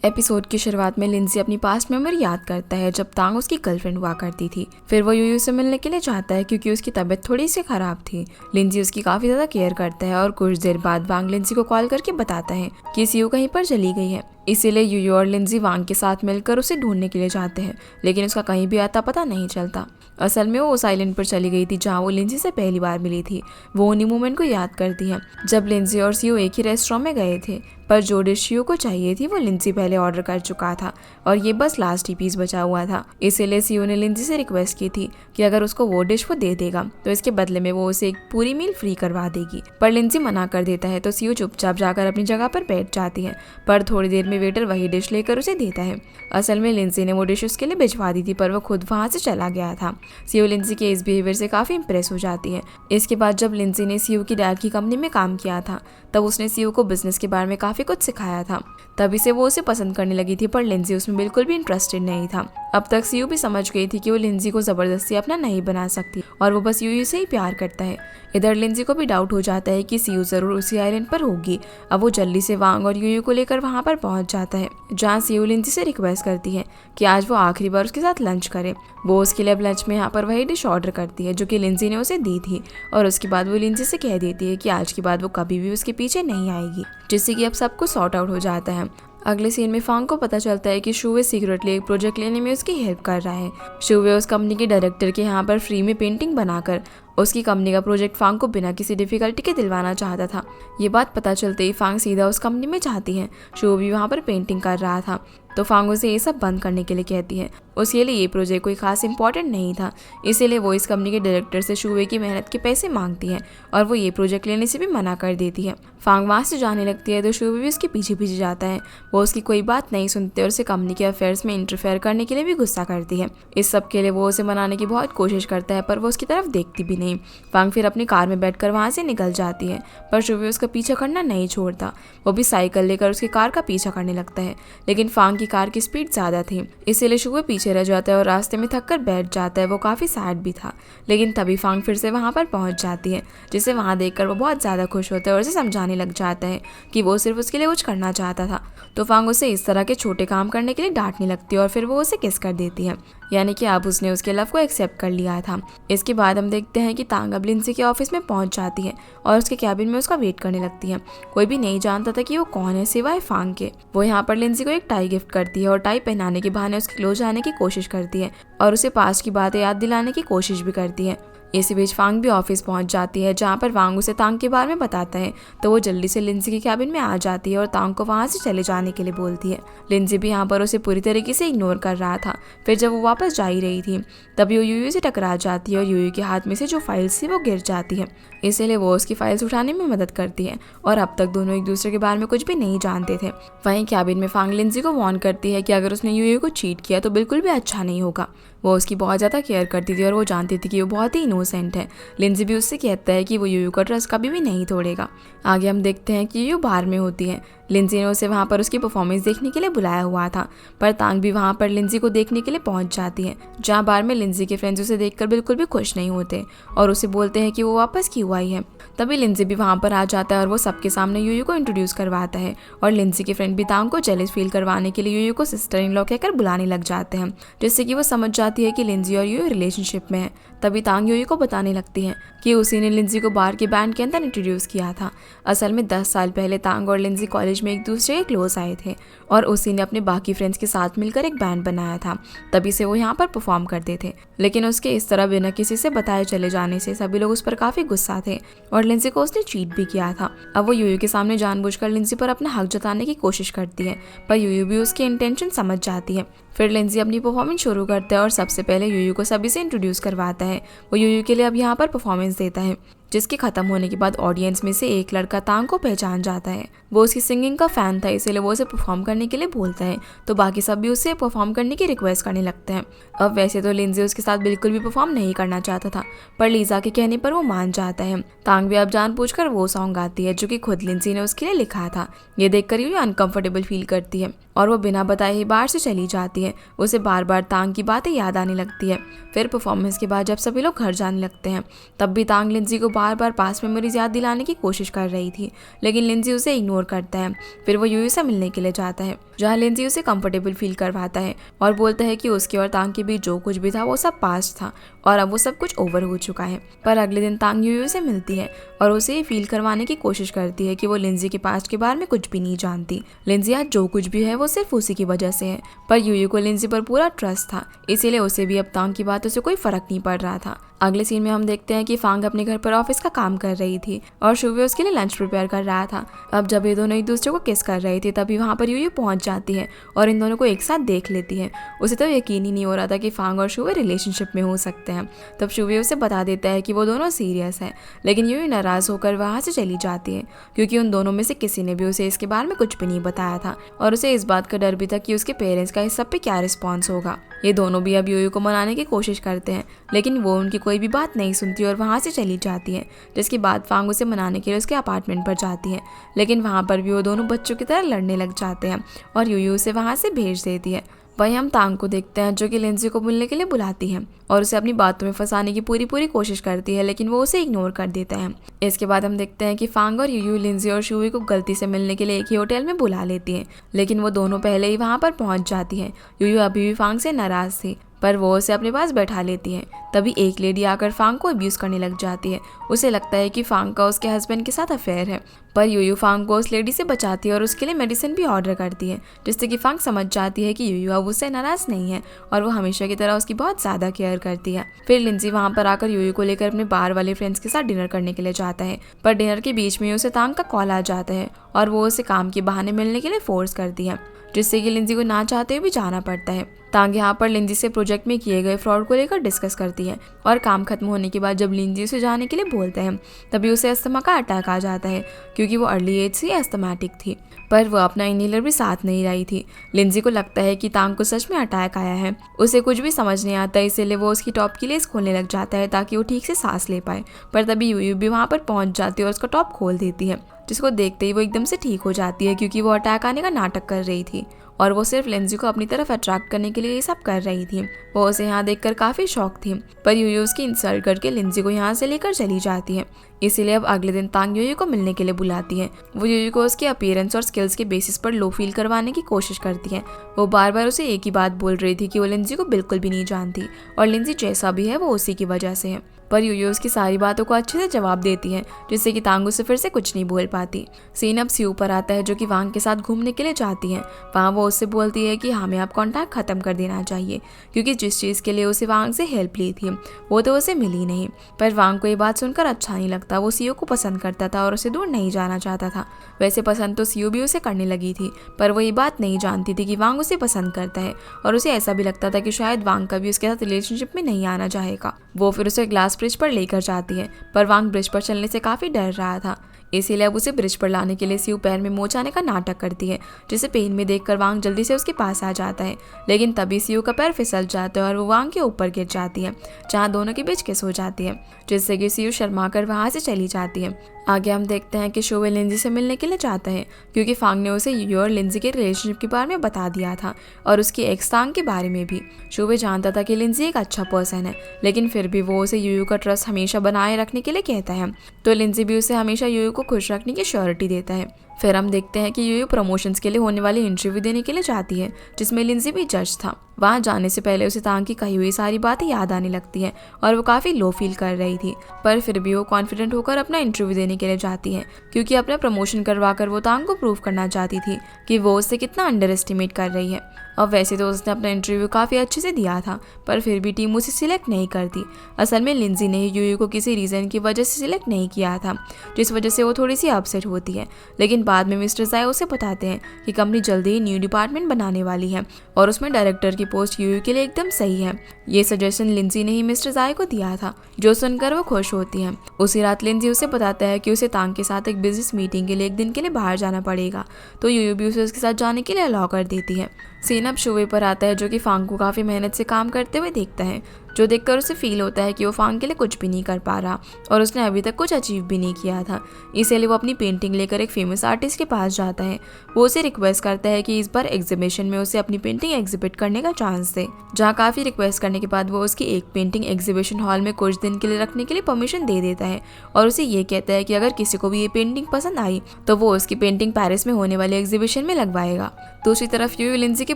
Episode की शुरुआत में लिंजी अपनी पास्ट मेमोरी याद करता है जब तांग उसकी गर्लफ्रेंड हुआ करती थी। फिर वो यूयू से मिलने के लिए चाहता है क्योंकि उसकी तबीयत थोड़ी सी खराब थी। लिंजी उसकी काफी ज्यादा केयर करता है और कुछ देर बाद वांग लिंजी को कॉल करके बताता है कि सीयू कहीं पर चली गई है। इसीलिए यूयू और लिंजी वांग के साथ मिलकर उसे ढूंढने के लिए जाते हैं, लेकिन उसका कहीं भी आता पता नहीं चलता। असल में वो उस आइलैंड पर चली गई थी जहाँ वो लिंजी से पहली बार मिली थी। वो उन्हीं मोमेंट को याद करती है जब लिंजी और सीयू एक ही रेस्टोरेंट में गए थे, पर जो डिश सीयू को चाहिए थी वो लिंजी पहले ऑर्डर कर चुका था और ये बस लास्ट ही पीस बचा हुआ था। इसीलिए सीयू ने लिंजी से रिक्वेस्ट की थी कि अगर उसको वो डिश वो दे देगा तो इसके बदले में वो उसे एक पूरी मील फ्री करवा देगी, पर लिंजी मना कर देता है तो सीयू चुपचाप जाकर अपनी जगह पर बैठ जाती है। पर थोड़ी देर में वेटर वही डिश लेकर उसे देता है। असल में लिंजी ने वो डिश उसके लिए भिजवा दी थी, पर वो खुद वहाँ से चला गया था। सीयू लिंजी के इस बिहेवियर से काफी इंप्रेस हो जाती है। इसके बाद जब लिंजी ने सीयू की डैड की कंपनी में काम किया था तब उसने सीयू को बिजनेस के बारे में काफी कुछ सिखाया था, तभी से वो उसे पसंद करने लगी थी। पर लिंजी उसमें बिल्कुल भी इंटरेस्टेड नहीं था। अब तक सीयू भी समझ गई थी कि वो लिंजी को जबरदस्ती अपना नहीं बना सकती और वो बस यूयू से ही प्यार करता है। इधर लिंजी को भी डाउट हो जाता है कि सीयू जरूर उसी आइलैंड पर होगी। अब वो जल्दी से वांग और यूयू को लेकर वहां पर पहुंच जाता है, जहाँ सीयू लिंजी से रिक्वेस्ट करती है कि आज वो आखिरी बार उसके साथ लंच करे। वो उसके लिए लंच में यहाँ पर वही डिश ऑर्डर करती है जो कि लिंजी ने उसे दी थी, और उसके बाद वो लिंजी से कह देती है कि आज के बाद वो कभी भी उसके पीछे नहीं आएगी, जिससे कि अब सब कुछ सॉर्ट आउट हो जाता है। अगले सीन में फांग को पता चलता है कि शुवे सीक्रेटली एक प्रोजेक्ट लेने में उसकी हेल्प कर रहा है। शुवे उस कंपनी के डायरेक्टर के यहाँ पर फ्री में पेंटिंग बनाकर उसकी कंपनी का प्रोजेक्ट फांग को बिना किसी डिफिकल्टी के दिलवाना चाहता था। ये बात पता चलते ही फांग सीधा उस कंपनी में जाती है। शुवे भी वहाँ पर पेंटिंग कर रहा था तो फांग उसे ये सब बंद करने के लिए कहती है। उसके लिए ये प्रोजेक्ट कोई खास इंपॉर्टेंट नहीं था, इसीलिए वो इस कंपनी के डायरेक्टर से शुवे की मेहनत के पैसे मांगती है और वो ये प्रोजेक्ट लेने से भी मना कर देती है। फांग वहाँ से जाने लगती है तो शुवे भी उसके पीछे पीछे जाता है। वो उसकी कोई बात नहीं सुनते और उसे कंपनी के अफेयर्स में इंटरफेयर करने के लिए भी गुस्सा करती है। इस सब के लिए वो उसे मनाने की बहुत कोशिश करता है, पर वो उसकी तरफ देखती भी नहीं। फांग फिर अपनी कार में बैठकर वहाँ से निकल जाती है, पर शुवे उसका पीछा करना नहीं छोड़ता। वो भी साइकिल लेकर उसकी कार का पीछा करने लगता है, लेकिन फांग की कार की स्पीड ज्यादा थी, इसीलिए शुवे पीछे रह जाता है और रास्ते में थक कर बैठ जाता है। वो काफी सैड भी था, लेकिन तभी फांग फिर से वहाँ पर पहुँच जाती है, जिसे वहाँ देखकर वो बहुत ज्यादा खुश होता है और उसे समझाने लग जाता है कि वो सिर्फ उसके लिए कुछ करना चाहता था। तो फांग उसे इस तरह के छोटे काम करने के लिए डांटने लगती है और फिर वो उसे किस कर देती है, यानी कि अब उसने उसके लव को एक्सेप्ट कर लिया था। इसके बाद हम देखते हैं कि तांग अब लिंजी के ऑफिस में पहुंच जाती है और उसके कैबिन में उसका वेट करने लगती है। कोई भी नहीं जानता था कि वो कौन है सिवाय फांग के। वो यहाँ पर लिंजी को एक टाई गिफ्ट करती है और टाई पहनाने के बहाने उसके क्लोज आने की कोशिश करती है और उसे पास्ट की बातें याद दिलाने की कोशिश भी करती है। इसी बीच फांग भी ऑफिस पहुंच जाती है, जहां पर वांग उसे तांग के बारे में बताता है तो वो जल्दी से लिंजी के कैबिन में आ जाती है और तांग को वहां से चले जाने के लिए बोलती है। लिंजी भी यहाँ पर उसे पूरी तरीके से इग्नोर कर रहा था। फिर जब वो वापस जा ही रही थी तभी वो यूयू से टकरा जाती है और यूयू के हाथ में से जो फाइल्स थी वो गिर जाती है, इसीलिए वो उसकी फाइल्स उठाने में मदद करती है और अब तक दोनों एक दूसरे के बारे में कुछ भी नहीं जानते थे। वहीं कैबिन में फांग लिंजी को वार्न करती है कि अगर उसने यूयू को चीट किया तो बिल्कुल भी अच्छा नहीं होगा। वो उसकी बहुत ज़्यादा केयर करती थी और वो जानती थी कि वो बहुत ही इनोसेंट है। लिंजी भी उससे कहता है कि वो यूयू का ट्रस्ट कभी भी नहीं तोड़ेगा। आगे हम देखते हैं कि यूयू बार में होती है। लिंजी ने उसे वहाँ पर उसकी परफॉर्मेंस देखने के लिए बुलाया हुआ था, पर तांग भी वहाँ पर लिंजी को देखने के लिए पहुँच जाती है, जहाँ बार में लिंजी के फ्रेंड्स उसे देखकर बिल्कुल भी खुश नहीं होते और उसे बोलते हैं कि वो वापस क्यों आई है। तभी लिंजी भी वहाँ पर आ जाता है और वो सबके सामने यूयू को इंट्रोड्यूस करवाता है और लिंजी के फ्रेंड भी तांग को जेलस फील करवाने के लिए यूयू को सिस्टर इन लॉ कहकर बुलाने लग जाते हैं, जिससे कि वो समझ जाती है कि लिंजी और यूयू रिलेशनशिप में है। तभी तांग यूयू को बताने लगती है कि उसी ने लिंजी को बार के बैंड के अंदर इंट्रोड्यूस किया था। असल में 10 साल पहले तांग और लिंजी कॉलेज में एक दूसरे के क्लोज आए थे और उसी ने अपने बाकी फ्रेंड्स के साथ मिलकर एक बैंड बनाया था, तभी से वो यहाँ पर परफॉर्म करते थे। लेकिन उसके इस तरह बिना किसी से बताए चले जाने से सभी लोग उस पर काफी गुस्सा थे और लिंजी को उसने चीट भी किया था। अब वो यूयू के सामने जानबूझकर लिंजी पर अपना हक जताने की कोशिश करती है, पर यूयू भी उसकी इंटेंशन समझ जाती है। फिर लिंजी अपनी परफॉर्मेंस शुरू करता है और सबसे पहले यूयू को सभी से इंट्रोड्यूस करवाता है। वो यूयू के लिए अब यहाँ पर परफॉर्मेंस देता है, जिसके खत्म होने के बाद ऑडियंस में से एक लड़का तांग को पहचान जाता है। वो उसकी सिंगिंग का फैन था, इसीलिए वो उसे परफॉर्म करने के लिए बोलता है, तो बाकी सब भी उससे परफॉर्म करने की रिक्वेस्ट करने लगते हैं। अब वैसे तो लिंजी उसके साथ बिल्कुल भी परफॉर्म नहीं करना चाहता था, पर लीजा के कहने पर वो मान जाता है। तांग भी अब जानबूझकर वो सॉन्ग गाती है जो कि खुद लिंजी ने उसके लिए लिखा था। ये देखकर यूयू अनकंफर्टेबल फील करती है और वो बिना बताए ही बाहर से चली जाती है। उसे बार बार तांग की बातें याद आने लगती है। फिर परफॉर्मेंस के बाद जब सभी लोग घर जाने लगते हैं तब भी तांग लिंजी को बार बार पास्ट मेमोरीज याद दिलाने की कोशिश कर रही थी, लेकिन लिंजी उसे इग्नोर करता है। फिर वो यूयू से मिलने के लिए जाता है, जहाँ लिंजी उसे कंफर्टेबल फील करवाता है और बोलता है कि उसके और तांग के बीच जो कुछ भी था वो सब पास्ट था और अब वो सब कुछ ओवर हो चुका है। पर अगले दिन तांग यूयू से मिलती है और उसे ये फील करवाने की कोशिश करती है कि वो लिंजी के पास्ट के बारे में कुछ भी नहीं जानती। लिंजी आज जो कुछ भी है वो सिर्फ उसी की वजह से है। पर यूयू को लिंजी पर पूरा ट्रस्ट था, इसीलिए उसे भी अब तांग की बातों से कोई फर्क नहीं पड़ रहा था। अगले सीन में हम देखते हैं कि फांग अपने घर पर ऑफिस का काम कर रही थी और शुवे उसके लिए लंच प्रिपेयर कर रहा था। अब जब ये दोनों एक दूसरे को किस कर रहे थे तभी वहाँ पर यूयू पहुँच जाती है और इन दोनों को एक साथ देख लेती है। उसे तो यकीन ही नहीं हो रहा था कि फांग और शुवे रिलेशनशिप में हो सकते हैं। तब शुवे उसे बता देता है कि वो दोनों सीरियस है, लेकिन यूयू नाराज होकर वहाँ से चली जाती है क्योंकि उन दोनों में से किसी ने भी उसे इसके बारे में कुछ भी नहीं बताया था और उसे इस बात का डर भी था कि उसके पेरेंट्स का इस सब पे क्या रिस्पॉन्स होगा। ये दोनों भी अब यूयू को मनाने की कोशिश करते हैं, लेकिन वो उनकी कोई भी बात नहीं सुनती और वहाँ से चली जाती है। जिसके बाद फांग उसे मनाने के लिए उसके अपार्टमेंट पर जाती है, लेकिन वहाँ पर भी वो दोनों बच्चों की तरह लड़ने लग जाते हैं और यूयू उसे वहाँ से भेज देती है। वहीं हम तांग को देखते हैं जो कि लिंजी को मिलने के लिए बुलाती है और उसे अपनी बातों में फंसाने की पूरी कोशिश करती है, लेकिन वो उसे इग्नोर कर देता है। इसके बाद हम देखते हैं कि फांग और यूयू लिंजी और शुवी को गलती से मिलने के लिए एक ही होटल में बुला लेती हैं, लेकिन वो दोनों पहले ही वहाँ पर पहुँच जाती हैं। यूयू अभी भी फांग से नाराज थी पर वो उसे अपने पास बैठा लेती है। तभी एक लेडी आकर फांग को अब्यूज़ करने लग जाती है। उसे लगता है कि फांग का उसके हस्बैंड के साथ अफेयर है, पर यूयू फांग को उस लेडी से बचाती है और उसके लिए मेडिसिन भी ऑर्डर करती है, जिससे कि फांग समझ जाती है कि यूयू अब उससे नाराज नहीं है और वो हमेशा की तरह उसकी बहुत ज़्यादा केयर करती है। फिर लिंजी वहाँ पर आकर यूयू को लेकर अपने बार वाले फ्रेंड्स के साथ डिनर करने के लिए जाता है, पर डिनर के बीच में उसे तांग का कॉल आ जाता है और वो उसे काम के बहाने मिलने के लिए फोर्स करती है, जिससे कि लिंजी को ना चाहते हुए भी जाना पड़ता है। तांग यहाँ पर लिंजी से प्रोजेक्ट में किए गए फ्रॉड को लेकर डिस्कस करती है और काम खत्म होने के बाद जब लिंजी उसे जाने के लिए बोलते हैं तभी उसे अस्थमा का अटैक आ जाता है क्योंकि वो अर्ली एज से अस्थमैटिक थी, पर वो अपना इनहेलर भी साथ नहीं लाई थी। लिंजी को लगता है कि तांग को सच में अटैक आया है, उसे कुछ भी समझ नहीं आता, इसीलिए वो उसकी टॉप की लेस खोलने लग जाता है ताकि वो ठीक से सांस ले पाए। पर तभी यूयू भी वहाँ पर पहुँच जाती है और उसका टॉप खोल देती है, जिसको देखते ही वो एकदम से ठीक हो जाती है क्योंकि वो अटैक आने का नाटक कर रही थी और वो सिर्फ लिंजी को अपनी तरफ अट्रैक्ट करने के लिए ये सब कर रही थी। वो उसे यहाँ देखकर काफ़ी शॉक थी, पर यूयू उसकी इंसल्ट करके लिंजी को यहाँ से लेकर चली जाती है। इसीलिए अब अगले दिन तांग यूयू को मिलने के लिए बुलाती है। वो यूयू को उसके अपीयरेंस और स्किल्स के बेसिस पर लो फील करवाने की कोशिश करती है। वो बार बार उसे एक ही बात बोल रही थी कि वो लिंजी को बिल्कुल भी नहीं जानती और लिंजी जैसा भी है वो उसी की वजह से है, पर यूयू उसकी सारी बातों को अच्छे से जवाब देती है, जिससे कि तांग उसे फिर से कुछ नहीं बोल पाती। सीन अब स्यू पर आता है जो कि वांग के साथ घूमने के लिए जाती है। वहाँ वो उससे बोलती है कि हमें अब कॉन्टैक्ट खत्म कर देना चाहिए क्योंकि जिस चीज़ के लिए उसे वांग से हेल्प ली थी वो तो उसे मिली नहीं। पर वांग को ये बात सुनकर अच्छा नहीं लगता, वो सीयू को पसंद करता था और उसे दूर नहीं जाना चाहता था। वैसे पसंद तो सीयू भी उसे करने लगी थी, पर वो ये बात नहीं जानती थी कि वांग उसे पसंद करता है और उसे ऐसा भी लगता था कि शायद वांग का भी उसके साथ रिलेशनशिप में नहीं आना चाहेगा। वो फिर उसे ग्लास ब्रिज पर लेकर जाती है, पर वांग ब्रिज पर चलने से काफ़ी डर रहा था, इसीलिए अब उसे ब्रिज पर लाने के लिए सीयू पैर में मोच आने का नाटक करती है, जिसे पेन में देखकर वांग जल्दी से उसके पास आ जाता है। लेकिन तभी सीयू का पैर फिसल जाता है और वो वांग के ऊपर गिर जाती है, जहाँ दोनों के बीच किस हो जाती है, जिससे कि सीयू शर्मा कर वहाँ से चली जाती है। आगे हम देखते हैं कि शुवे लिंजी से मिलने के लिए जाता है क्योंकि फांग ने उसे यूयू और लिंजी के रिलेशनशिप के बारे में बता दिया था और उसकी एक्स तांग के बारे में भी। शुवे जानता था कि लिंजी एक अच्छा पर्सन है, लेकिन फिर भी वो उसे यूयू का ट्रस्ट हमेशा बनाए रखने के लिए कहता है, तो लिंजी भी उसे हमेशा यूयू को खुश रखने की श्योरिटी देता है। फिर हम देखते हैं कि यूयू प्रमोशंस के लिए होने वाली इंटरव्यू देने के लिए जाती है, जिसमें लिंजी भी जज था। वहाँ जाने से पहले उसे तांग की कही हुई सारी बातें याद आने लगती है और वो काफ़ी लो फील कर रही थी, पर फिर भी वो कॉन्फिडेंट होकर अपना इंटरव्यू देने के लिए जाती है क्योंकि अपना प्रमोशन करवाकर वो तांग को प्रूव करना चाहती थी कि वो उससे कितना अंडर एस्टिमेट कर रही है। और वैसे तो उसने अपना इंटरव्यू काफ़ी अच्छे से दिया था, पर फिर भी टीम उसे सिलेक्ट नहीं करती। असल में लिंजी ने यूयू को किसी रीज़न की वजह से सिलेक्ट नहीं किया था, जिस वजह से वो थोड़ी सी अपसेट होती है। लेकिन बाद में मिस्टर जाय उसे बताते हैं कि कंपनी जल्दी ही न्यू डिपार्टमेंट बनाने वाली है और उसमें डायरेक्टर की पोस्ट यूयू के लिए एकदम सही है। ये सजेशन लिंजी ने ही मिस्टर जाय को दिया था, जो सुनकर वो खुश होती है। उसी रात लिंजी उसे बताता है कि उसे तांग के साथ एक बिजनेस मीटिंग के लिए एक दिन के लिए बाहर जाना पड़ेगा, तो यूयू भी उसे उसके साथ जाने के लिए अलाउ कर देती है। सीन अब शुवे पर आता है जो कि फांग को काफ़ी मेहनत से काम करते हुए देखता है, जो देखकर उसे फील होता है कि वो फांग के लिए कुछ भी नहीं कर पा रहा और उसने अभी तक कुछ अचीव भी नहीं किया था। इसीलिए वो अपनी पेंटिंग लेकर एक फेमस आर्टिस्ट के पास जाता है। वो उसे रिक्वेस्ट करता है कि इस बार एग्जीबिशन में उसे अपनी पेंटिंग एग्जिबिट करने का चांस दे। जहाँ काफ़ी रिक्वेस्ट करने के बाद वो उसकी एक पेंटिंग एग्जीबिशन हॉल में कुछ दिन के लिए रखने के लिए परमिशन दे देता है और उसे ये कहता है कि अगर किसी को भी ये पेंटिंग पसंद आई तो वो उसकी पेंटिंग पेरिस में होने वाले एग्जीबिशन में लगवाएगा। दूसरी तरफ यूयू लिंजी के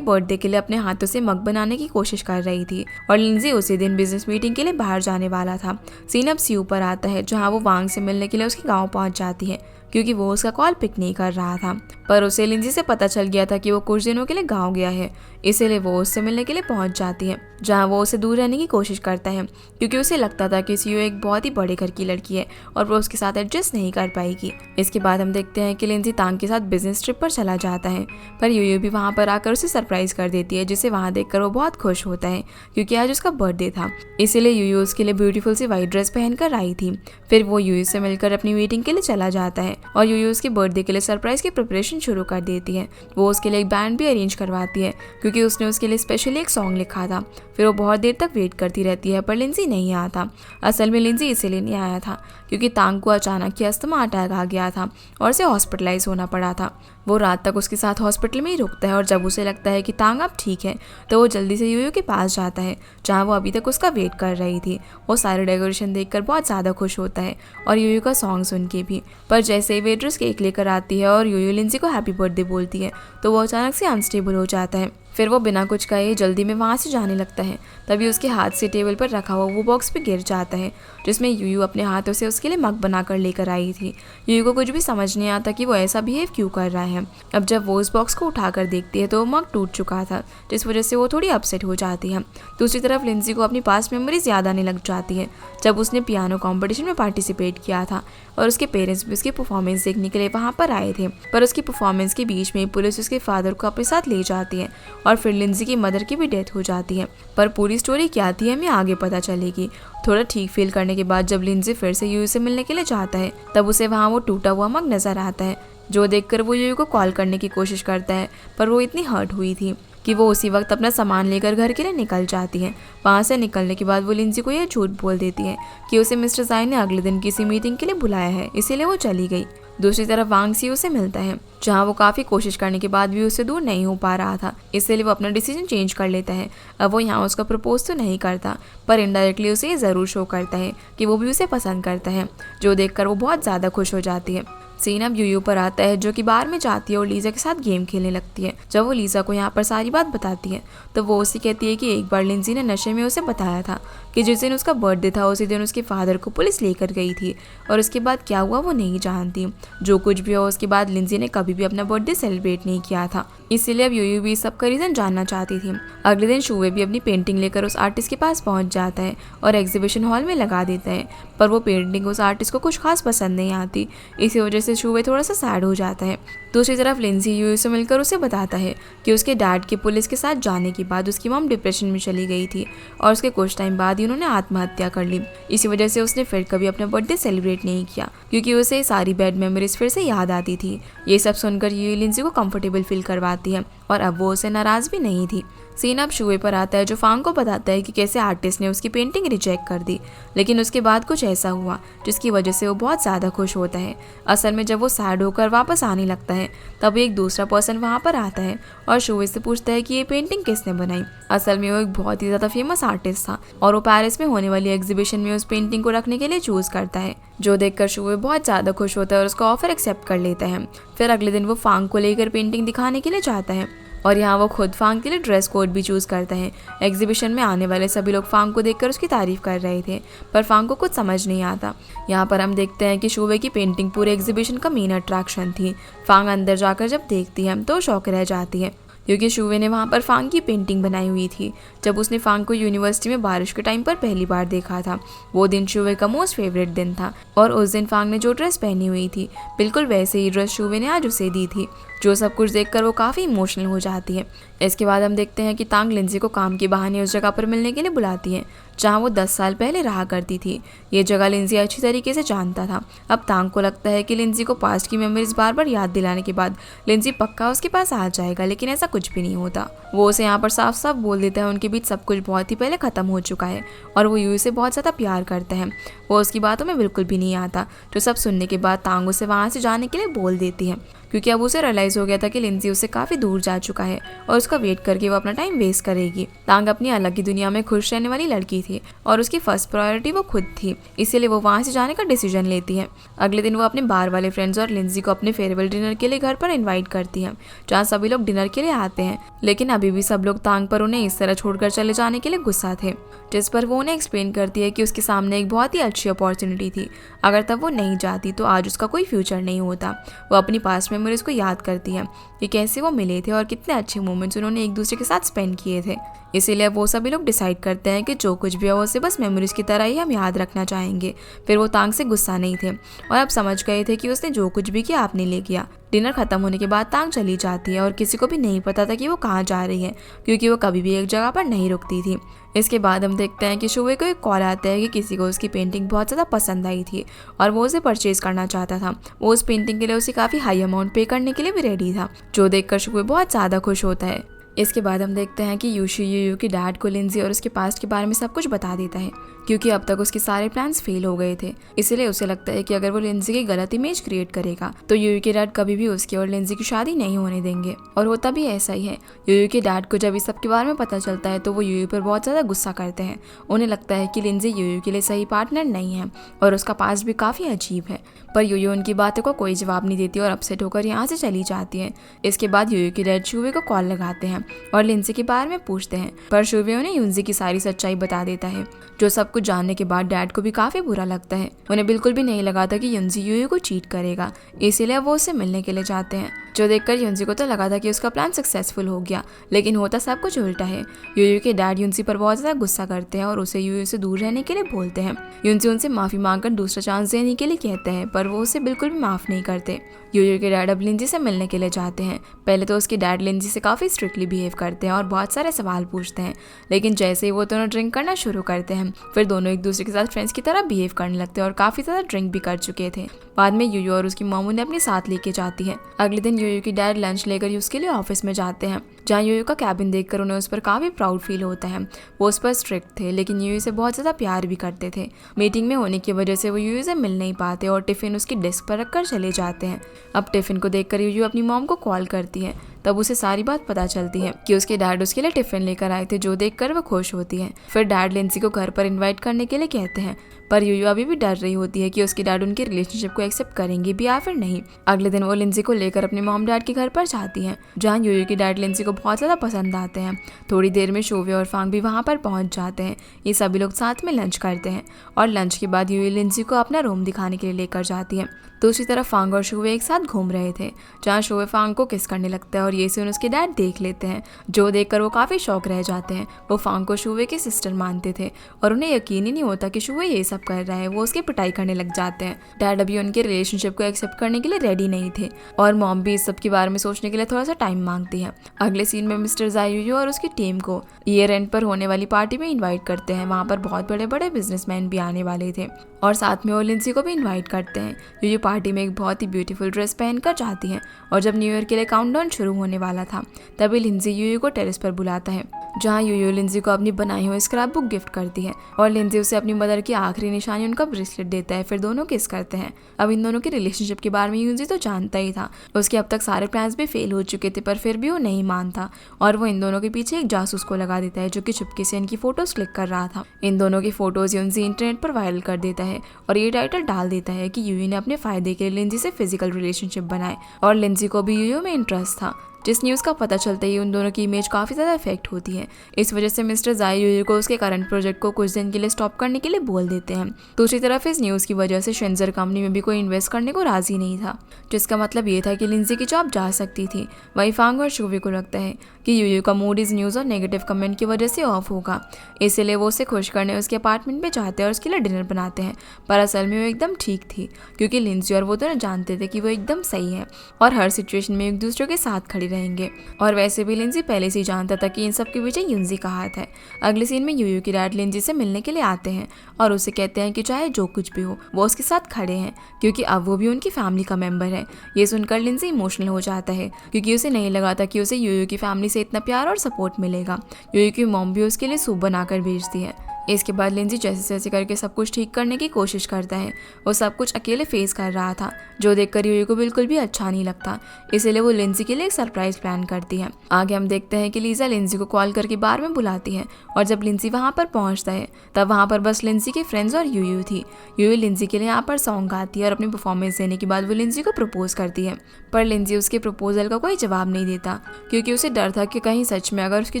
बर्थडे के लिए अपने हाथों से मग बनाने की कोशिश कर रही थी और लिंजी उसी दिन बिजनेस मीटिंग के लिए बाहर जाने वाला था। सीन अब सी पर आता है जहाँ वो वांग से मिलने के लिए उसके गांव पहुंच जाती है क्योंकि वो उसका कॉल पिक नहीं कर रहा था, पर उसे लिंजी से पता चल गया था कि वो कुछ दिनों के लिए गांव गया है। इसीलिए वो उससे मिलने के लिए पहुंच जाती है जहां वो उसे दूर रहने की कोशिश करता है क्योंकि उसे लगता था कि सीयू एक बहुत ही बड़े घर की लड़की है और वो उसके साथ एडजस्ट नहीं कर पाएगी। इसके बाद हम देखते हैं कि लिंजी तांग के साथ बिजनेस ट्रिप पर चला जाता है, पर यूयू भी वहाँ पर आकर उसे सरप्राइज कर देती है जिसे वहाँ देखकर वो बहुत खुश होता है क्योंकि आज उसका बर्थडे था। इसीलिए यूयू उसके लिए ब्यूटीफुल सी वाइट ड्रेस पहनकर आई थी। फिर वो यूयू से मिलकर अपनी मीटिंग के लिए चला जाता है और यूयू उसके बर्थडे के लिए सरप्राइज की प्रिपरेशन शुरू कर देती है। वो उसके लिए एक बैंड भी अरेंज करवाती है क्योंकि उसने उसके लिए स्पेशली एक सॉन्ग लिखा था। फिर वो बहुत देर तक वेट करती रहती है पर लिंजी नहीं आता। असल में लिंजी इसीलिए नहीं आया था क्योंकि तांग को अचानक ही अस्थमा अटैक आ गया था और उसे हॉस्पिटलाइज होना पड़ा था। वो रात तक उसके साथ हॉस्पिटल में ही रुकता है और जब उसे लगता है कि तांग अब ठीक है तो वो जल्दी से यूयू के पास जाता है जहाँ वो अभी तक उसका वेट कर रही थी। वो सारे डेकोरेशन देखकर बहुत ज़्यादा खुश होता है और यूयू का सॉन्ग सुन के भी। पर जैसे ही वेट्रेस केक लेकर आती है और यूयू लिंजी को हैप्पी बर्थडे बोलती है तो वो अचानक से अनस्टेबल हो जाता है। फिर वो बिना कुछ कहे जल्दी में वहाँ से जाने लगता है। तभी उसके हाथ से टेबल पर रखा हुआ वो बॉक्स पे गिर जाता है जिसमें यूयू अपने हाथों से उसके लिए मग बनाकर लेकर आई थी। यूयू को कुछ भी समझ नहीं आता कि वो ऐसा बिहेव क्यों कर रहा है। अब जब वो उस बॉक्स को उठाकर देखती है तो वो मग टूट चुका था जिस वजह से वो थोड़ी अपसेट हो जाती है। दूसरी तरफ लिंजी को अपनी पास्ट मेमोरीज याद आने लग जाती है जब उसने पियानो कॉम्पिटिशन में पार्टिसिपेट किया था और उसके पेरेंट्स भी उसकी परफॉर्मेंस देखने के लिए वहाँ पर आए थे। पर उसकी परफॉर्मेंस के बीच में पुलिस उसके फादर को अपने साथ ले जाती है और फिर लिंजी की मदर की भी डेथ हो जाती है। पर पूरी स्टोरी क्या थी हमें आगे पता चलेगी। थोड़ा ठीक फील करने के बाद जब लिंजी फिर से यूयू से मिलने के लिए जाता है तब उसे वहाँ वो टूटा हुआ मग नजर आता है, जो देखकर वो यूयू को कॉल करने की कोशिश करता है पर वो इतनी हर्ट हुई थी कि वो उसी वक्त अपना सामान लेकर घर के लिए निकल जाती है। वहाँ से निकलने के बाद वो लिंजी को यह झूठ बोल देती है कि उसे मिस्टर जाई ने अगले दिन किसी मीटिंग के लिए बुलाया है, इसीलिए वो चली गई। दूसरी तरफ वांग सीयू से मिलता है जहाँ वो काफ़ी कोशिश करने के बाद भी उससे दूर नहीं हो पा रहा था, इसलिए वो अपना डिसीजन चेंज कर लेता है। अब वो यहाँ उसका प्रपोज तो नहीं करता पर इनडायरेक्टली उसे ये ज़रूर शो करता है कि वो भी उसे पसंद करता है, जो देखकर वो बहुत ज़्यादा खुश हो जाती है। सीन अब यूयू पर आता है जो कि बार में जाती है और लीजा के साथ गेम खेलने लगती है। जब वो लीजा को यहाँ पर सारी बात बताती है तो वो उसे कहती है कि एक बार लिंजी ने नशे में उसे बताया था कि जिस दिन उसका बर्थडे था उसी दिन उसके फादर को पुलिस लेकर गई थी और उसके बाद क्या हुआ वो नहीं जानती। जो कुछ भी हो उसके बाद लिंजी ने कभी भी अपना बर्थडे सेलिब्रेट नहीं किया था, इसीलिए अब यूयू भी सबका रीज़न जानना चाहती थी। अगले दिन शुवे भी अपनी पेंटिंग लेकर उस आर्टिस्ट के पास पहुंच जाता है और एग्जीबिशन हॉल में लगा देता है, पर वो पेंटिंग उस आर्टिस्ट को कुछ खास पसंद नहीं आती। इसी वजह से शुवे थोड़ा सा सैड हो जाता है। दूसरी तरफ लिंजी यूयू से मिलकर उसे बताता है कि उसके डैड के पुलिस के साथ जाने के बाद उसकी मॉम डिप्रेशन में चली गई थी और उसके कुछ टाइम बाद ही उन्होंने आत्महत्या कर ली। इसी वजह से उसने फिर कभी अपना बर्थडे सेलिब्रेट नहीं किया क्योंकि उसे सारी बैड मेमोरीज फिर से याद आती थी। ये सब सुनकर यूयू लिंजी को कंफर्टेबल फील करवाती है और अब वो उसे नाराज भी नहीं थी। सीन अब शुवे पर आता है जो फांग को बताता है कि कैसे आर्टिस्ट ने उसकी पेंटिंग रिजेक्ट कर दी, लेकिन उसके बाद कुछ ऐसा हुआ जिसकी वजह से वो बहुत ज़्यादा खुश होता है। असल में जब वो सैड होकर वापस आने लगता है तब एक दूसरा पर्सन वहाँ पर आता है और शुवे से पूछता है कि ये पेंटिंग किसने बनाई। असल में वो एक बहुत ही ज़्यादा फेमस आर्टिस्ट था और वो पेरिस में होने वाली एग्जीबिशन में उस पेंटिंग को रखने के लिए चूज़ करता है, जो देखकर शुवे बहुत ज़्यादा खुश होता है और उसका ऑफर एक्सेप्ट कर लेता है। फिर अगले दिन वो फांग को लेकर पेंटिंग दिखाने के लिए जाता है और यहाँ वो खुद फांग के लिए ड्रेस कोड भी चूज़ करता है। एग्जीबिशन में आने वाले सभी लोग फांग को देखकर उसकी तारीफ कर रहे थे, पर फांग को कुछ समझ नहीं आता। यहाँ पर हम देखते हैं कि शुवे की पेंटिंग पूरे एग्जीबिशन का मेन अट्रैक्शन थी। फांग अंदर जाकर जब देखती है तो शौक रह जाती है क्योंकि शुवे ने वहाँ पर फांग की पेंटिंग बनाई हुई थी जब उसने फांग को यूनिवर्सिटी में बारिश के टाइम पर पहली बार देखा था। वो दिन शुवे का मोस्ट फेवरेट दिन था और उस दिन फांग ने जो ड्रेस पहनी हुई थी बिल्कुल वैसे ही ड्रेस शुवे ने आज उसे दी थी। जो सब कुछ देखकर वो काफ़ी इमोशनल हो जाती है। इसके बाद हम देखते हैं कि तांग लिंजी को काम के बहाने उस जगह पर मिलने के लिए बुलाती है जहाँ वो 10 साल पहले रहा करती थी। ये जगह लिंजी अच्छी तरीके से जानता था। अब तांग को लगता है कि लिंजी को पास्ट की मेमोरीज बार बार याद दिलाने के बाद लिंजी पक्का उसके पास आ जाएगा, लेकिन ऐसा कुछ भी नहीं होता। वो उसे यहाँ पर साफ साफ बोल देता है उनके बीच सब कुछ बहुत ही पहले ख़त्म हो चुका है और वो यूई से बहुत ज़्यादा प्यार करता है। वो उसकी बातों में बिल्कुल भी नहीं आता। जो सब सुनने के बाद तांग उसे वहाँ से जाने के लिए बोल देती है, क्योंकि अब उसे रियलाइज़ हो गया था कि लिंजी उससे काफ़ी दूर जा चुका है और उसका वेट करके वो अपना टाइम वेस्ट करेगी। तांग अपनी अलग की दुनिया में खुश रहने वाली लड़की थी और उसकी फर्स्ट प्रायोरिटी वो खुद थी, इसीलिए वो वहाँ से जाने का डिसीजन लेती है। अगले दिन वो अपने बार वाले फ्रेंड्स और लिंजी को अपने फेयरवेल डिनर के लिए घर पर इन्वाइट करती है, जहाँ सभी लोग डिनर के लिए आते हैं। लेकिन अभी भी सब लोग तांग पर उन्हें इस तरह छोड़कर चले जाने के लिए गुस्सा थे, जिस पर वो उन्हें एक्सप्लेन करती है कि उसके सामने एक बहुत ही अच्छी अपॉर्चुनिटी थी। अगर तब वो नहीं जाती तो आज उसका कोई फ्यूचर नहीं होता। वो अपनी पास्ट मेमोरीज को याद करती है कि कैसे वो मिले थे और कितने अच्छे मोमेंट्स उन्होंने एक दूसरे के साथ स्पेंड किए थे। इसीलिए वो सभी लोग डिसाइड करते हैं कि जो कुछ भी है वो उसे बस मेमोरीज की तरह ही हम याद रखना चाहेंगे। फिर वो तांग से गुस्सा नहीं थे और अब समझ गए थे कि उसने जो कुछ भी किया आपने ले किया। डिनर खत्म होने के बाद तांग चली जाती है और किसी को भी नहीं पता था कि वो कहाँ जा रही है, क्योंकि वो कभी भी एक जगह पर नहीं रुकती थी। इसके बाद हम देखते हैं कि शुवे को एक कॉल आता है कि किसी को उसकी पेंटिंग बहुत ज़्यादा पसंद आई थी और वो उसे परचेज करना चाहता था। वो उस पेंटिंग के लिए उसे काफ़ी हाई अमाउंट पे करने के लिए भी रेडी था, जो देखकर शुवे बहुत ज़्यादा खुश होता है। इसके बाद हम देखते हैं कि यूशी यूयू के डैड को लिंजी और उसके पास्ट के बारे में सब कुछ बता देता है, क्योंकि अब तक उसके सारे प्लान्स फेल हो गए थे। इसीलिए उसे लगता है कि अगर वो लिंजी की गलत इमेज क्रिएट करेगा तो यूयू के डैड कभी भी उसकी और लिंजी की शादी नहीं होने देंगे। और होता भी ऐसा ही है। यूयू के डैड को जब इस सब के बारे में पता चलता है तो वो यूयू पर बहुत ज़्यादा गुस्सा करते हैं। उन्हें लगता है कि लिंजी यूयू के लिए सही पार्टनर नहीं है और उसका पास्ट भी काफ़ी अजीब है। पर यूयू उनकी बातों को कोई जवाब नहीं देती और अपसेट होकर यहाँ से चली जाती है। इसके बाद यूयू के डैड शुवे को कॉल लगाते हैं और लिंजी के बारे में पूछते हैं, पर शुवे उन्हें यूजी की सारी सच्चाई बता देता है। जो सब कुछ जानने के बाद डैड को भी काफी बुरा लगता है। उन्हें बिल्कुल भी नहीं लगा था कि यूजी यूयू को चीट करेगा, इसीलिए वो उससे मिलने के लिए जाते हैं। जो देखकर यूजी को तो लगा था कि उसका प्लान सक्सेसफुल हो गया, लेकिन होता सब कुछ उल्टा है। यूयू के डैड यूजी पर बहुत ज्यादा गुस्सा करते हैं और उसे यूयू से दूर रहने के लिए बोलते हैं। यूजी उनसे माफी मांगकर दूसरा चांस देने के लिए कहते हैं, पर वो उसे बिल्कुल भी माफ नहीं करते। यूयू के डैड अब लिंजी से मिलने के लिए जाते हैं। पहले तो उसके डैड लिंजी से काफी स्ट्रिक्टली बिहेव करते हैं और बहुत सारे सवाल पूछते हैं, लेकिन जैसे ही वो दोनों ड्रिंक करना शुरू करते हैं फिर दोनों एक दूसरे के साथ फ्रेंड्स की तरह बिहेव करने लगते हैं और काफी ज्यादा ड्रिंक भी कर चुके थे। बाद में यूयू और उसकी मॉम उन्हें अपने साथ लेके जाती है। अगले दिन यूयू की डैड लंच लेकर उसके लिए ऑफिस में जाते हैं, जहाँ यूयू का कैबिन देखकर उन्हें उस पर काफी प्राउड फील होता है। वो उस पर स्ट्रिक्ट थे, लेकिन यूयू से बहुत ज्यादा प्यार भी करते थे। मीटिंग में होने की वजह से वो यूयू से मिल नहीं पाते और टिफिन उसकी डेस्क पर रखकर चले जाते हैं। अब टिफिन को देखकर यूयू अपनी मॉम को कॉल करती है। तब उसे सारी बात पता चलती है कि उसके डैड उसके लिए टिफिन लेकर आए थे, जो देखकर वो खुश होती है। फिर डैड लिंसी को घर पर इनवाइट करने के लिए कहते हैं, पर यूयू अभी भी डर रही होती है कि उसके डैड उनके रिलेशनशिप को एक्सेप्ट करेंगे भी या फिर नहीं। अगले दिन वो लिंसी को लेकर अपने मॉम डैड के घर पर जाती है, जहाँ यूयू के डैड लिंसी को बहुत ज़्यादा पसंद आते हैं। थोड़ी देर में शोवे और फांग भी वहाँ पर पहुँच जाते हैं। ये सभी लोग साथ में लंच करते हैं और लंच के बाद यूयू लिंसी को अपना रूम दिखाने के लिए लेकर जाती है। दूसरी तरफ फांग और शोवे एक साथ घूम रहे थे, जहाँ शोवे फांग को किस करने लगता है और ये सुन उसके डैड देख लेते हैं, जो देखकर वो काफ़ी शौक रह जाते हैं। वो फांग को शोवे की सिस्टर मानते थे और उन्हें यकीन ही नहीं होता कि शोवे ये सब कर रहा है। वो उसकी पिटाई करने लग जाते हैं। डैड अभी उनके रिलेशनशिप को एक्सेप्ट करने के लिए रेडी नहीं थे और मॉम भी इस सब के बारे में सोचने के लिए थोड़ा सा टाइम मांगती है। अगले सीन में मिस्टर ज़ायूयू और उसकी टीम को ईयर एंड पर होने वाली पार्टी में इन्वाइट करते हैं। वहाँ पर बहुत बड़े बड़े बिजनेसमैन भी आने वाले थे और साथ में वो लिंसी को भी इन्वाइट करते हैं। यूयू पार्टी में एक बहुत ही ब्यूटीफुल ड्रेस पहनकर जाती है और जब न्यू ईयर के लिए काउंटडाउन शुरू होने वाला था तभी लिंसी यूयू को टेरेस पर बुलाता है, जहाँ यूयू लिंसी को अपनी बनाई हुई स्क्रैप बुक गिफ्ट करती है और लिंसी उसे अपनी मदर की आखिरी निशानी उनका ब्रेसलेट देता है। फिर दोनों किस करते हैं। अब इन दोनों के रिलेशनशिप के बारे में यूजी तो जानता ही था। उसके अब तक सारे प्लान्स भी फेल हो चुके थे, पर फिर भी वो नहीं मानता और वो इन दोनों के पीछे एक जासूस को लगा देता है, जो कि चुपके से इनकी फोटोज क्लिक कर रहा था। इन दोनों की फोटोज यूजी इंटरनेट पर वायरल कर देता है और ये टाइटल डाल देता है कि यूयू ने अपने फायदे के लिए लिंजी से फिजिकल रिलेशनशिप बनाए और लिंजी को भी यूयू में इंटरेस्ट था। जिस न्यूज़ का पता चलते ही उन दोनों की इमेज काफ़ी ज़्यादा इफेक्ट होती है। इस वजह से मिस्टर जाई यूयू को उसके करंट प्रोजेक्ट को कुछ दिन के लिए स्टॉप करने के लिए बोल देते हैं। दूसरी तरफ इस न्यूज़ की वजह से शेंजर कंपनी में भी कोई इन्वेस्ट करने को राजी नहीं था, जिसका मतलब ये था कि लिंजी की जॉब जा सकती थी। वहीं फांग और शुवे को लगता है कि यूयू का मूड इस न्यूज़ और नेगेटिव कमेंट की वजह से ऑफ होगा, इसलिए वो उसे खुश करने उसके अपार्टमेंट पे जाते हैं और उसके लिए डिनर बनाते हैं। पर असल में वो एकदम ठीक थी, क्योंकि लिंजी और वो दोनों जानते थे कि वो एकदम सही है और हर सिचुएशन में एक दूसरे के साथ खड़े रहेंगे। और वैसे भी लिंजी पहले से ही जानता था कि इन सब के पीछे यूंजी का हाथ है। अगले सीन में यूयू की डैड लिंजी से मिलने के लिए आते हैं और उसे कहते हैं कि चाहे जो कुछ भी हो वो उसके साथ खड़े हैं, क्योंकि अब वो भी उनकी फैमिली का मेंबर है। ये सुनकर लिंजी इमोशनल हो जाता है, क्योंकि उसे नहीं लगा था कि उसे यूयू की फैमिली से इतना प्यार और सपोर्ट मिलेगा। यूयू की मॉम भी उसके लिए सूप बनाकर भेजती है। इसके बाद लिंजी जैसे तैसे करके सब कुछ ठीक करने की कोशिश करता है। वो सब कुछ अकेले फेस कर रहा था, जो देखकर यूयू को बिल्कुल भी अच्छा नहीं लगता, इसलिए वो लिंजी के लिए एक सरप्राइज प्लान करती है। आगे हम देखते हैं कि लीजा लिंजी को कॉल करके बार में बुलाती है और जब लिंजी वहाँ पर पहुँचता है तब वहाँ पर बस लिंजी के फ्रेंड्स और यूयू थी। यूयू लिंजी के लिए यहाँ पर सॉन्ग गाती है और अपनी परफॉर्मेंस देने के बाद वो लिंजी को प्रपोज करती है, पर लिंजी उसके प्रपोजल का कोई जवाब नहीं देता, क्योंकि उसे डर था कि कहीं सच में अगर उसकी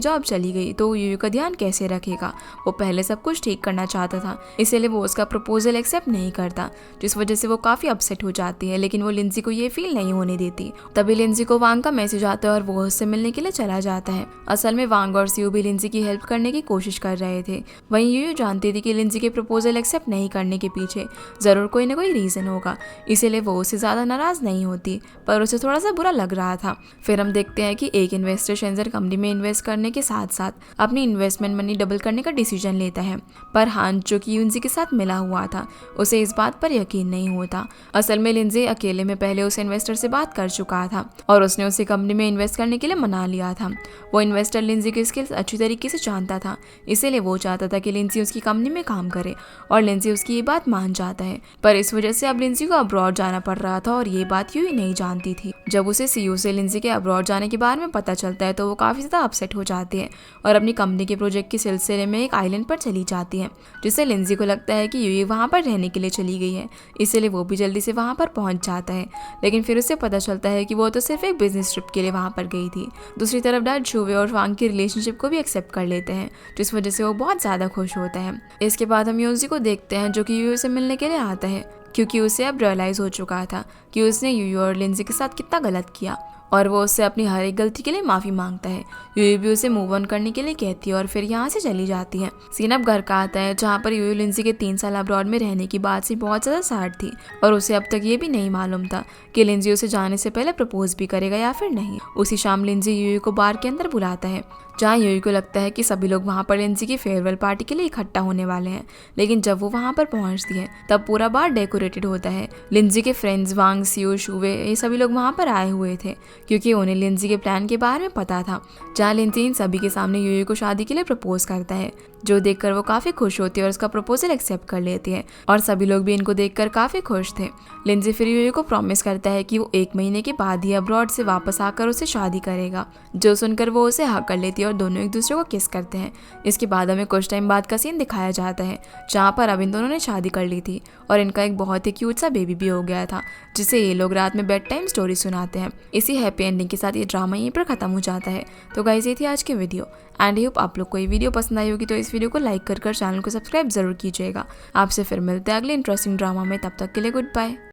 जॉब चली गई तो यूयू का ध्यान कैसे रखेगा। वो पहले सब कुछ ठीक करना चाहता था, इसलिए वो उसका प्रपोजल एक्सेप्ट नहीं करता, जिस वजह से वो काफी अपसेट हो जाती है। लेकिन वो लिंजी को ये फील नहीं होने देती। तभी लिंजी को वांग का मैसेज आता है और वो उससे मिलने के लिए चला जाता है। असल में वांग और सियो भी लिंजी की हेल्प करने की कोशिश कर रहे थे। वहीं यूयू जानती थी कि लिंजी के प्रपोजल एक्सेप्ट नहीं करने के पीछे जरूर कोई ना कोई रीजन होगा, इसीलिए वो उससे ज्यादा नाराज नहीं होती, पर उसे थोड़ा सा बुरा लग रहा था। फिर हम देखते हैं कि एक इन्वेस्टर शेंजर कंपनी में इन्वेस्ट करने के साथ साथ अपनी इन्वेस्टमेंट मनी डबल करने का डिसीजन लेता है, पर हान जो कि यूंजी के साथ मिला हुआ था उसे इस बात पर यकीन नहीं होता। असल में लिंजी अकेले में पहले उस इन्वेस्टर से बात कर चुका था और उसने उसे कंपनी में इन्वेस्ट करने के लिए मना लिया था। वो इन्वेस्टर लिंजी की स्किल्स अच्छी तरीके से जानता था, इसीलिए वो चाहता था कि लिंजी उसकी कंपनी में काम करे और लिंजी उसकी ये बात मान जाता है। पर इस वजह से अब लिंजी को अब्रॉड जाना पड़ रहा था और ये बात यूं ही नहीं जानती थी। जब उसे सीयू से लिंजी के अब्रॉड जाने के बारे में पता चलता है तो वो काफी ज्यादा अपसेट हो जाती है और अपनी कंपनी के प्रोजेक्ट के सिलसिले में एक आइलैंड पर चली जाती है, जिससे लिंजी को लगता है कि यूयू वहाँ पर रहने के लिए चली गई है, इसलिए वो भी जल्दी से वहाँ पर पहुँच जाता है। लेकिन फिर उसे पता चलता है कि वो तो सिर्फ एक बिजनेस ट्रिप के लिए वहाँ पर गई थी। दूसरी तरफ डैड शुवे और वांग की रिलेशनशिप को भी एक्सेप्ट कर लेते हैं, जिस वजह से वो बहुत ज़्यादा खुश होता है। इसके बाद हम यूजी को देखते हैं जो कि यूयू से मिलने के लिए आता है, क्योंकि उसे अब रियलाइज़ हो चुका था कि उसने यूयू और लिंजी के साथ कितना गलत किया और वो उससे अपनी हर एक गलती के लिए माफ़ी मांगता है। यूयू भी उसे मूव ऑन करने के लिए कहती है और फिर यहाँ से चली जाती है। सीन अब घर का आता है, जहाँ पर यूयू लिंजी के 3 साल अब्रॉड में रहने की बात से बहुत ज़्यादा सैड थी और उसे अब तक ये भी नहीं मालूम था कि लिंजी उसे जाने से पहले प्रपोज भी करेगा या फिर नहीं। उसी शाम लिंजी यूयू को बार के अंदर बुलाता है, जहाँ यूयू को लगता है कि सभी लोग वहाँ पर लिंजी की फेयरवेल पार्टी के लिए इकट्ठा होने वाले हैं। लेकिन जब वो वहाँ पर पहुँचती है तब पूरा बार डेकोरेटेड होता है। लिंजी के फ्रेंड्स वांग, सियो, शुवे ये सभी लोग वहाँ पर आए हुए थे, क्योंकि उन्हें लिंजी के प्लान के बारे में पता था। जहाँ लिंजी इन सभी के सामने यूयू को शादी के लिए प्रपोज करता है, जो देखकर वो काफ़ी खुश होती है और उसका प्रपोजल एक्सेप्ट कर लेती है और सभी लोग भी इनको देखकर काफ़ी खुश थे। लिंजी फिर यूयू को प्रॉमिस करता है कि वो 1 महीने के बाद ही अब्रॉड से वापस आकर उसे शादी करेगा, जो सुनकर वो उसे हक कर लेती है और दोनों एक दूसरे को किस करते हैं। इसके बाद हमें कुछ टाइम बाद का सीन दिखाया जाता है, जहाँ पर अब इन दोनों ने शादी कर ली थी और इनका एक बहुत ही क्यूट सा बेबी भी हो गया था, जिसे ये लोग रात में बेड टाइम स्टोरी सुनाते हैं। इसी हैप्पी एंडिंग के साथ ये ड्रामा यहीं पर खत्म हो जाता है। तो गाइस ये थी आज की वीडियो एंड आई होप आप लोग को ये वीडियो पसंद आई होगी, तो इस वीडियो को लाइक कर चैनल को सब्सक्राइब जरूर कीजिएगा। आपसे फिर मिलते हैं अगले इंटरेस्टिंग ड्रामा में, तब तक के लिए गुड बाय।